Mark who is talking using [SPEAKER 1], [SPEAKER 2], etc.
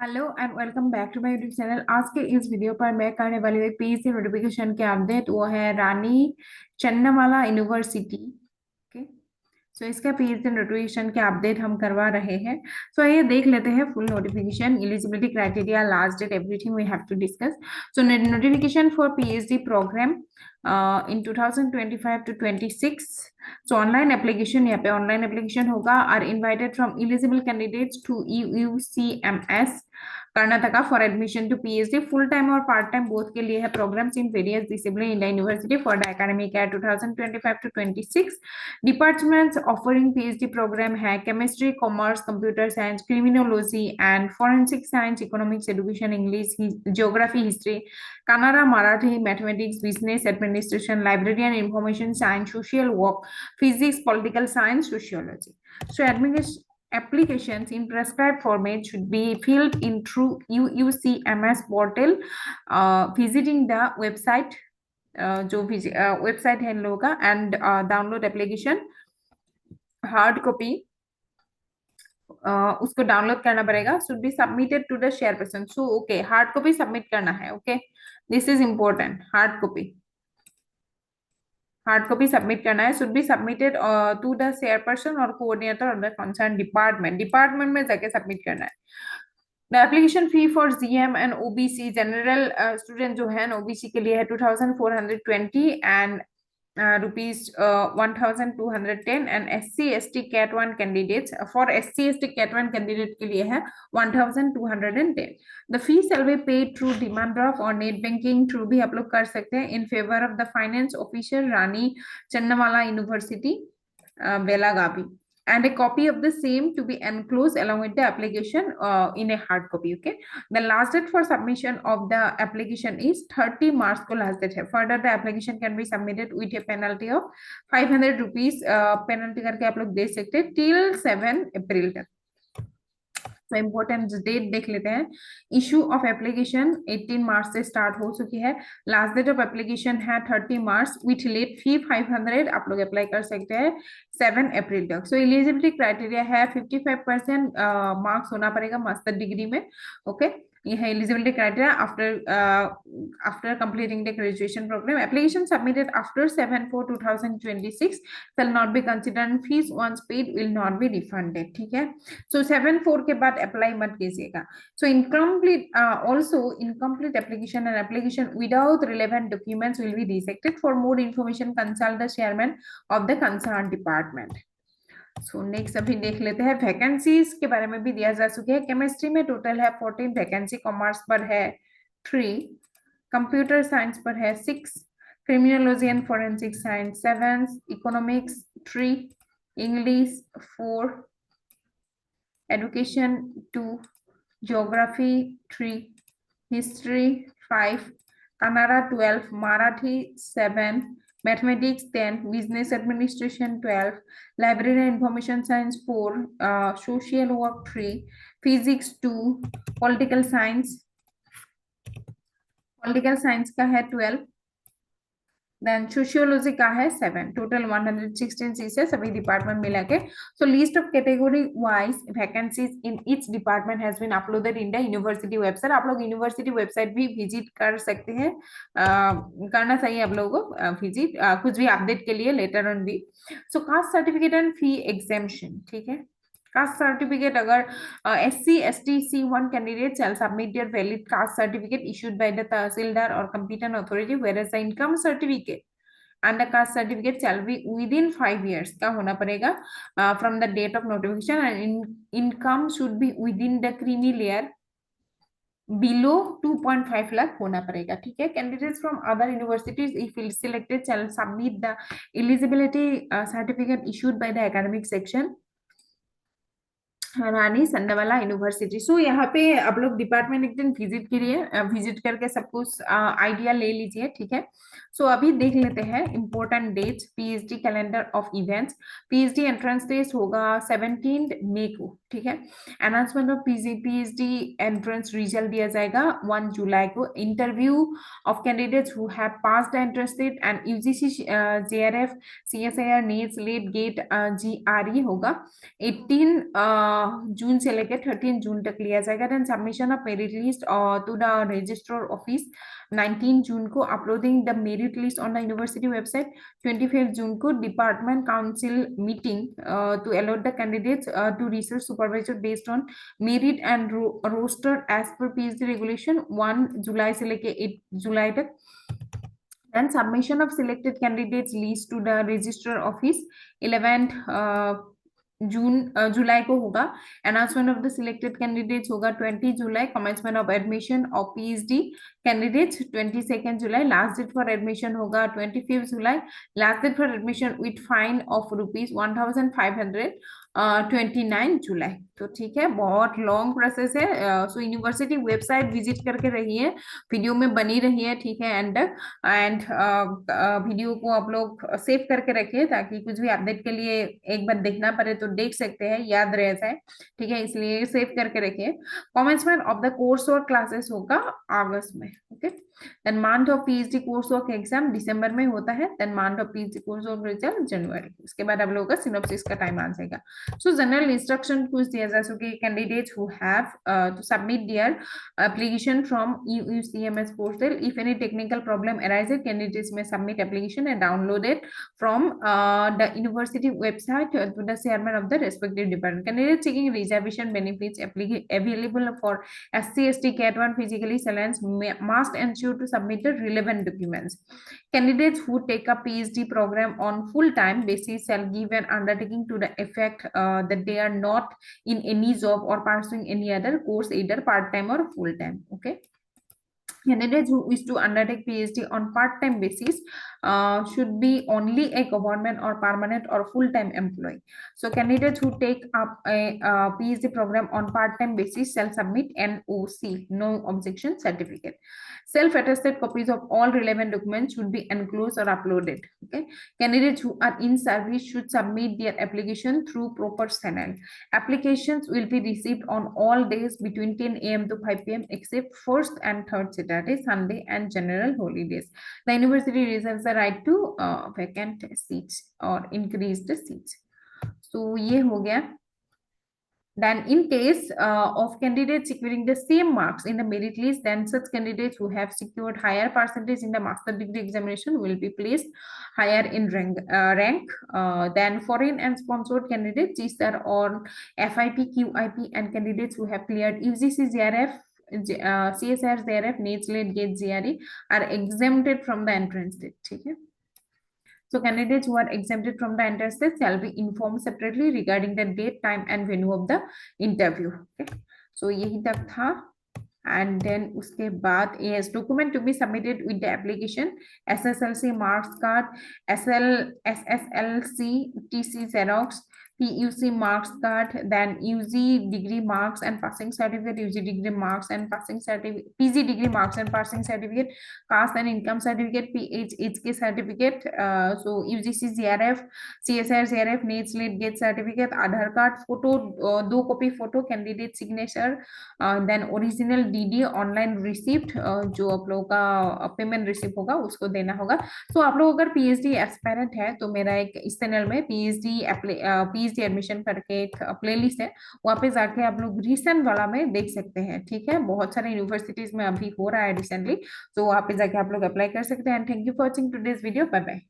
[SPEAKER 1] Hello and welcome back to my YouTube channel. आज के इस वीडियो पर मैं करने वाली हूँ पीएससी नोटिफिकेशन के अपडेट। वो है रानी चन्नामाला यूनिवर्सिटी। ओके, सो इसका पीएससी नोटिफिकेशन के अपडेट हम करवा रहे हैं। सो ये देख लेते हैं full notification, eligibility criteria, last date, everything we have to discuss. So notification for PhD programme in 2025 to 26। So online application, यहाँ पे ऑनलाइन एप्लीकेशन होगा। Are invited from eligible candidates to UUCMS Karnataka for admission to PhD full time और part time both के लिए है। Programmes in various discipline in the university for the academic year 2025 to 26। Departments offering PhD programme है chemistry, commerce, computer science, criminology and forensic science, economics, education, English, geography, history, Kannada, Marathi, mathematics, business administration, library and information science, social work, physics, political science, sociology. So applications in prescribed format should be filled in through UUCMS portal, visiting the website, जो website है इन लोगों का, and download application hard copy, उसको download करना पड़ेगा। Should be submitted to the share person. So okay, hard copy submit करना है। Okay, this is important. Hard copy submit करना है। Should be submitted to the share person और coordinator of the concern department में जाके submit करना है। The application fee for GM and OBC general student जो है ओबीसी के लिए है 2420 and rupees 1210, and SC ST cat 1 candidates for SC ST cat 1 candidate के लिए है 1210। The fee shall be paid through demand draft और नेट बैंकिंग थ्रू भी आप लोग कर सकते हैं in favour of the finance officer Rani Channamala university Belagavi, and a copy of the same to be enclosed along with the application in a hard copy. Okay, the last date for submission of the application is 30 March को last date है। Further the application can be submitted with a penalty of 500 rupees penalty करके आप लोग दे सकते हैं till 7 April तक। तो important date देख लेते हैं। इशू ऑफ एप्लीकेशन 18 मार्च से स्टार्ट हो चुकी है। लास्ट डेट ऑफ एप्लीकेशन है 30 मार्च विथ लेट फी 500। आप लोग अप्लाई कर सकते हैं 7 अप्रैल तक। सो एलिजिबिलिटी क्राइटेरिया है 55% मार्क्स होना पड़ेगा मास्टर डिग्री में। ओके, ये है eligibility criteria after completing the graduation programme. Application submitted after 7/4/2026 shall not be considered and fees once paid will not be refunded। ठीक है, सो 7/4 के बाद अप्लाई मत कीजिएगा। So incomplete also incomplete application and application without relevant documents will be rejected. For more information consult the chairman of the concern department. So next अभी देख लेते हैं वैकेंसीज के बारे में भी दिया जा चुके हैं। केमिस्ट्री में टोटल है 14 वैकेंसी, कॉमर्स पर है 3, कंप्यूटर साइंस पर है 6, criminology and forensic science 7, economics 3, English 4, education 2, geography 3, history 5, kannada 12, marathi 7, mathematics 10, business administration 12, library and information science 4, social work 3, physics 2, political science का है 12, देन सोशियोलॉजी का है 7। टोटल 116 सीट्स है सभी डिपार्टमेंट मिला के। So list of category wise vacancies in each department has been uploaded in the university website. आप लोग यूनिवर्सिटी वेबसाइट भी विजिट कर सकते हैं, करना चाहिए आप लोगों को विजिट कुछ भी अपडेट के लिए लेटर ऑन भी। So caste certificate and fee exemption, ठीक है, कास्ट सर्टिफिकेट अगर SC ST C1 candidate shall submit their valid caste certificate issued by the Tahsildar or competent authority, whereas the income certificate and the caste certificate shall be within 5 years का होना पड़ेगा from the date of notification, and income should be within the creamy layer below 2.5 lakh होना पड़ेगा। ठीक है, candidates from other universities if selected shall submit the eligibility certificate issued by the academic section Rani Channamala university. सो यहाँ पे आप लोग department एक दिन विजिट करिए, विजिट करके सब कुछ आइडिया ले लीजिए। ठीक है, सो अभी देख लेते हैं important dates PhD calendar of events. PhD entrance test होगा 17 मई को। ठीक है, announcement of PhD entrance result दिया जाएगा 1 जुलाई को। Interview of candidates who have passed the entrance test and UGC JRF CSIR NET SLET GATE GRE होगा 18 जून से लेकर 13 जून तक लिया जाएगा। Then submission of merit list to the registrar office 19 जून को, uploading the merit list on the university website 25 जून को, department council meeting to allot the candidates to research supervisor based on merit and roster as per PhD regulation 1 जुलाई से लेके 8 जुलाई तक। Then submission of selected candidates list to the registrar office 11th जुलाई को होगा। Announcement of the selected candidates होगा 20 जुलाई। Commencement of admission of PhD candidates 22 जुलाई। लास्ट डेट फॉर एडमिशन होगा 25 जुलाई। Last date for admission with fine of ₹1500 29 जुलाई। तो ठीक है, बहुत लॉन्ग प्रोसेस है। सो यूनिवर्सिटी वेबसाइट विजिट करके रहिए, वीडियो में बनी रही है, ठीक है। एंड वीडियो को आप लोग सेव करके रखिए ताकि कुछ भी अपडेट के लिए एक बार देखना पड़े तो देख सकते हैं, याद रह जाए, ठीक है, इसलिए सेव करके रखिए। कमेंसमेंट ऑफ द कोर्स और क्लासेस होगा अगस्त में, okay. Then month of PhD course work exam दिसंबर में होता है। Then month of PhD course work result जनवरी। इसके बाद आप लोगों का सिनॉप्सिस का टाइम आ जाएगा। सो जनरल इंस्ट्रक्शन कुछ दिया जा सके, candidates who have to submit their application from UCMS portal. If any technical problem arises, candidates may submit application and download it from the university website to the chairman of the respective department. Candidates seeking reservation benefits available for SC, ST, Cat 1 physically challenged must ensure to submit the relevant documents. Candidates who take a PhD program on full-time basis shall give an undertaking to the effect that they are not in any job or pursuing any other course, either part-time or full-time, okay. Candidates who wish to undertake PhD on part-time basis should be only a government or permanent or full-time employee. So candidates who take up a PhD program on part-time basis shall submit NOC, no objection certificate. Self-attested copies of all relevant documents should be enclosed or uploaded, okay. Candidates who are in service should submit their application through proper channel. Applications will be received on all days between 10 a.m. to 5 p.m. except first and third Saturday, Sunday, and general holidays. The university reserves the right to vacant seats or increase the seats. So ये हो गया। Then in case of candidates securing the same marks in the merit list, then such candidates who have secured higher percentage in the master degree examination will be placed higher in rank than foreign and sponsored candidates, GSR or FIP, QIP, and candidates who have cleared UGC, JRF, CSR, JRF, NATE, LATE, GATE, GRE are exempted from the entrance test, ठीक है। So candidates who are exempted from the entrance test shall be informed separately regarding the date, time, and venue of the interview. Okay. So यही तक था। And then उसके बाद yes, document to be submitted with the application: SSLC marks card, SSLC TC Xerox, PUC marks card, then UG degree marks and passing certificate, UG degree marks and passing certificate, PG degree marks and passing certificate, caste and income certificate, PHHK certificate, so UGC JRF, CSR JRF, NATE, LATE, GATE certificate, Aadhaar card, photo, 2 copy photo, candidate signature, then original DD online receipt, जो आप लोगों का payment receipt होगा उसको देना होगा। सो आप लोग अगर पीएचडी एस्पायरेंट है तो मेरा एक इस चैनल में पीएचडी एडमिशन करके एक प्लेलिस्ट है, वहाँ पे जाके आप लोग रिसेंट वाला में देख सकते हैं, ठीक है। बहुत सारे यूनिवर्सिटीज में अभी हो रहा है रिसेंटली, तो वहाँ पे जाके आप लोग अप्लाई कर सकते हैं। Thank you for watching today's video, bye bye.